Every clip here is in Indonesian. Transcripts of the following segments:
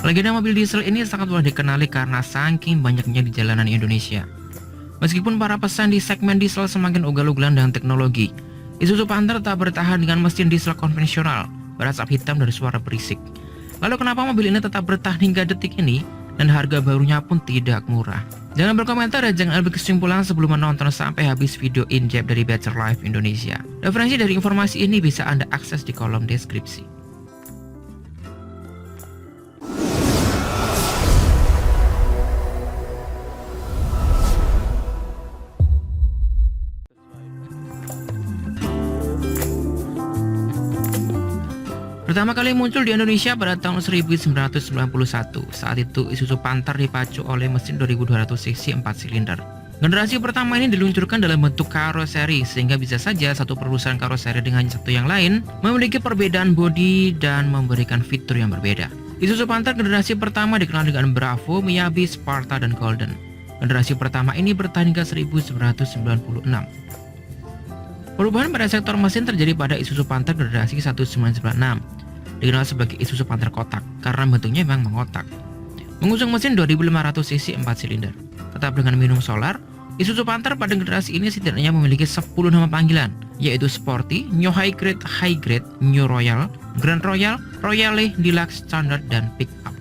Legenda mobil diesel ini sangat mudah dikenali karena saking banyaknya di jalanan Indonesia. Meskipun para pesan di segmen diesel semakin ugal-ugalan dengan teknologi, Isuzu Panther tak bertahan dengan mesin diesel konvensional, berasap hitam dan suara berisik. Lalu kenapa mobil ini tetap bertahan hingga detik ini dan harga barunya pun tidak murah? Jangan berkomentar dan jangan ambil kesimpulan sebelum menonton sampai habis video in-depth dari Better Life Indonesia. Referensi dari informasi ini bisa Anda akses di kolom deskripsi. Pertama kali muncul di Indonesia pada tahun 1991. Saat itu Isuzu Panther dipacu oleh mesin 2200 cc 4 silinder. Generasi pertama ini diluncurkan dalam bentuk karoseri, sehingga bisa saja satu perusahaan karoseri dengan satu yang lain memiliki perbedaan bodi dan memberikan fitur yang berbeda. Isuzu Panther generasi pertama dikenal dengan Bravo, Miyabi, Sparta, dan Golden. Generasi pertama ini bertahan hingga 1996. Perubahan pada sektor mesin terjadi pada Isuzu Panther generasi 1996. Dikenal sebagai Isuzu Panther kotak karena bentuknya memang mengotak. Mengusung mesin 2500 cc 4 silinder. Tetap dengan minum solar, Isuzu Panther pada generasi ini setidaknya memiliki 10 nama panggilan, yaitu Sporty, New High Grade, New Royal, Grand Royal, Royale, Deluxe, Standard, dan Pickup.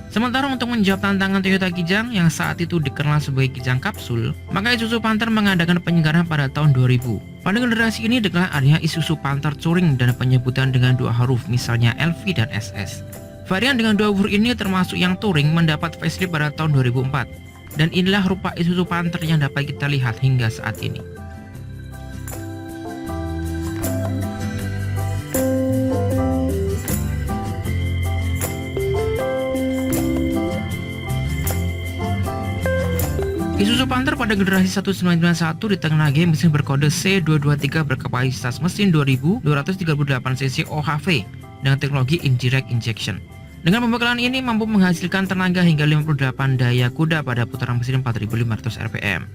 Sementara untuk menjawab tantangan Toyota Kijang yang saat itu dikenal sebagai Kijang Kapsul, maka Isuzu Panther mengadakan penyegaran pada tahun 2000. Pada generasi ini dikenal adanya Isuzu Panther Touring dan penyebutan dengan dua huruf, misalnya LV dan SS. Varian dengan dua huruf ini termasuk yang Touring mendapat facelift pada tahun 2004. Dan inilah rupa Isuzu Panther yang dapat kita lihat hingga saat ini. Isuzu Panther pada generasi 1991 ditengarai mesin berkode C223 berkapasitas mesin 2238 cc OHV dengan teknologi indirect injection. Dengan pembekalan ini mampu menghasilkan tenaga hingga 58 daya kuda pada putaran mesin 4500 rpm.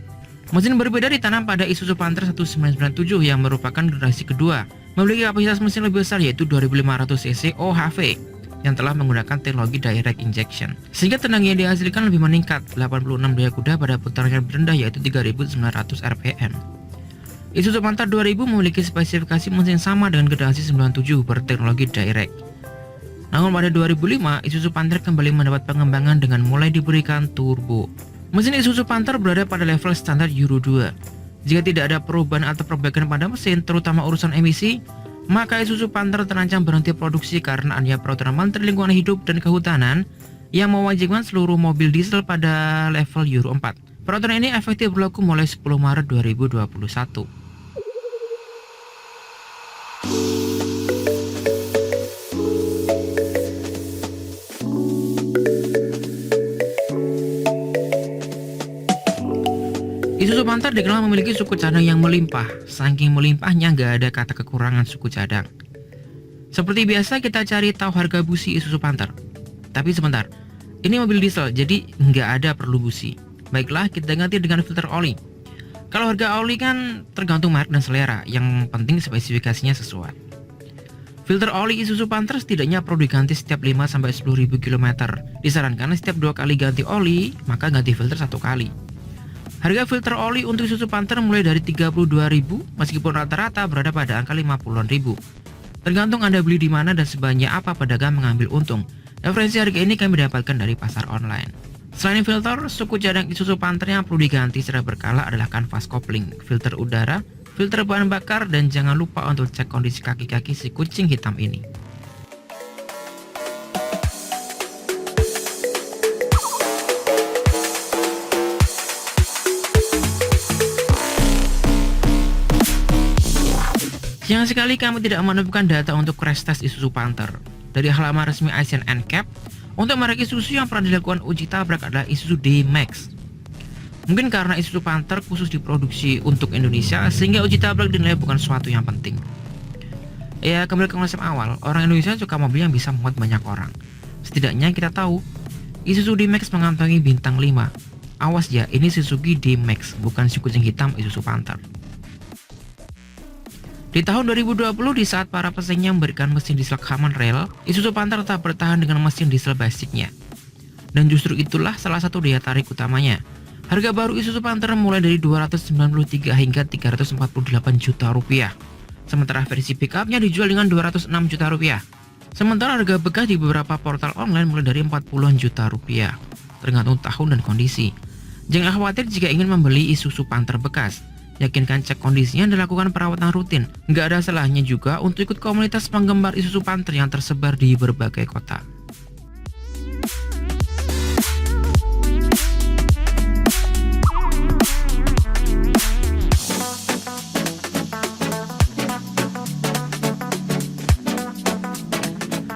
Mesin berbeda ditanam pada Isuzu Panther 1997 yang merupakan generasi kedua, memiliki kapasitas mesin lebih besar yaitu 2500 cc OHV yang telah menggunakan teknologi direct injection, sehingga tenaga yang dihasilkan lebih meningkat, 86 daya kuda pada putaran yang rendah yaitu 3900 rpm. Isuzu Panther 2000 memiliki spesifikasi mesin sama dengan generasi 97 berteknologi direct. Namun pada 2005, Isuzu Panther kembali mendapat pengembangan dengan mulai diberikan turbo. Mesin Isuzu Panther berada pada level standar Euro 2. Jika tidak ada perubahan atau perbaikan pada mesin, terutama urusan emisi, maka Isuzu Panther terancam berhenti produksi karena adanya peraturan Menteri Lingkungan Hidup dan Kehutanan yang mewajibkan seluruh mobil diesel pada level Euro 4. Peraturan ini efektif berlaku mulai 10 Maret 2021. Isuzu Panther dikenal memiliki suku cadang yang melimpah. Saking melimpahnya nggak ada kata kekurangan suku cadang. Seperti biasa kita cari tahu harga busi Isuzu Panther. Tapi sebentar, ini mobil diesel jadi nggak ada perlu busi. Baiklah, kita ganti dengan filter oli. Kalau harga oli kan tergantung merek dan selera, yang penting spesifikasinya sesuai. Filter oli Isuzu Panther setidaknya perlu diganti setiap 5-10 ribu kilometer. Disarankan setiap 2 kali ganti oli, maka ganti filter 1 kali. Harga filter oli untuk Isuzu Panther mulai dari 32.000, meskipun rata-rata berada pada angka 50-an ribu. Tergantung Anda beli di mana dan sebanyak apa pedagang mengambil untung. Referensi harga ini kami dapatkan dari pasar online. Selain filter, suku cadang Isuzu Panther yang perlu diganti secara berkala adalah kanvas kopling, filter udara, filter bahan bakar, dan jangan lupa untuk cek kondisi kaki-kaki si kucing hitam ini. Sayang sekali kami tidak menemukan data untuk crash test Isuzu Panther. Dari halaman resmi Asian NCAP, untuk merek Isuzu yang pernah dilakukan uji tabrak adalah Isuzu D-Max. Mungkin karena Isuzu Panther khusus diproduksi untuk Indonesia, sehingga uji tabrak dinilai bukan suatu yang penting. Ya, kembali ke konsep awal, orang Indonesia suka mobil yang bisa memuat banyak orang. Setidaknya kita tahu, Isuzu D-Max mengantongi bintang 5. Awas ya, ini Suzuki D-Max, bukan si kucing hitam Isuzu Panther. Di tahun 2020, di saat para pesaingnya memberikan mesin diesel common rail, Isuzu Panther tetap bertahan dengan mesin diesel basicnya. Dan justru itulah salah satu daya tarik utamanya. Harga baru Isuzu Panther mulai dari 293 hingga 348 juta rupiah. Sementara versi pickupnya dijual dengan 206 juta rupiah. Sementara harga bekas di beberapa portal online mulai dari 40-an juta rupiah, tergantung tahun dan kondisi. Jangan khawatir jika ingin membeli Isuzu Panther bekas. Yakinkan cek kondisinya dan lakukan perawatan rutin. Nggak ada salahnya juga untuk ikut komunitas penggemar Isuzu Panther yang tersebar di berbagai kota.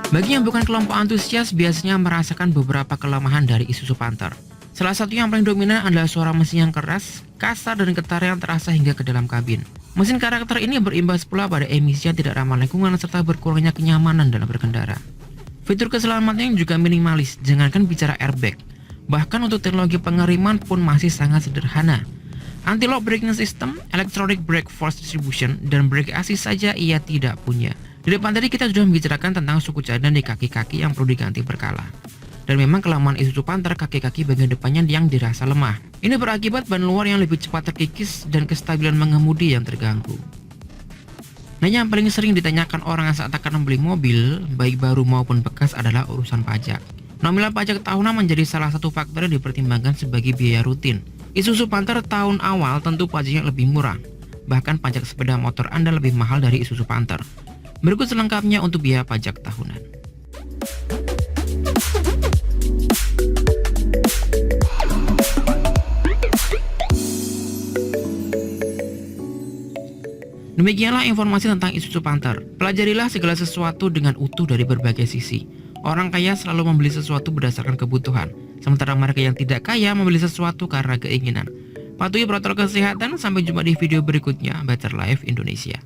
Bagi yang bukan kelompok antusias, biasanya merasakan beberapa kelemahan dari Isuzu Panther. Salah satu yang paling dominan adalah suara mesin yang keras, kasar, dan getar yang terasa hingga ke dalam kabin. Mesin karakter ini berimbas pula pada emisi yang tidak ramah lingkungan serta berkurangnya kenyamanan dalam berkendara. Fitur keselamatannya juga minimalis, jangankan bicara airbag. Bahkan untuk teknologi pengiriman pun masih sangat sederhana. Anti-lock braking system, electronic brake force distribution, dan brake assist saja ia tidak punya. Di depan tadi kita sudah membicarakan tentang suku cadang di kaki-kaki yang perlu diganti berkala. Dan memang kelemahan Isuzu Panther kaki-kaki bagian depannya yang dirasa lemah. Ini berakibat ban luar yang lebih cepat terkikis dan kestabilan mengemudi yang terganggu. Nah, yang paling sering ditanyakan orang saat akan membeli mobil, baik baru maupun bekas, adalah urusan pajak. Nominal pajak tahunan menjadi salah satu faktor yang dipertimbangkan sebagai biaya rutin. Isuzu Panther tahun awal tentu pajaknya lebih murah. Bahkan pajak sepeda motor Anda lebih mahal dari Isuzu Panther. Berikut selengkapnya untuk biaya pajak tahunan. Demikianlah informasi tentang Isuzu Panther. Pelajarilah segala sesuatu dengan utuh dari berbagai sisi. Orang kaya selalu membeli sesuatu berdasarkan kebutuhan, sementara mereka yang tidak kaya membeli sesuatu karena keinginan. Patuhi protokol kesehatan. Sampai jumpa di video berikutnya. Better Life Indonesia.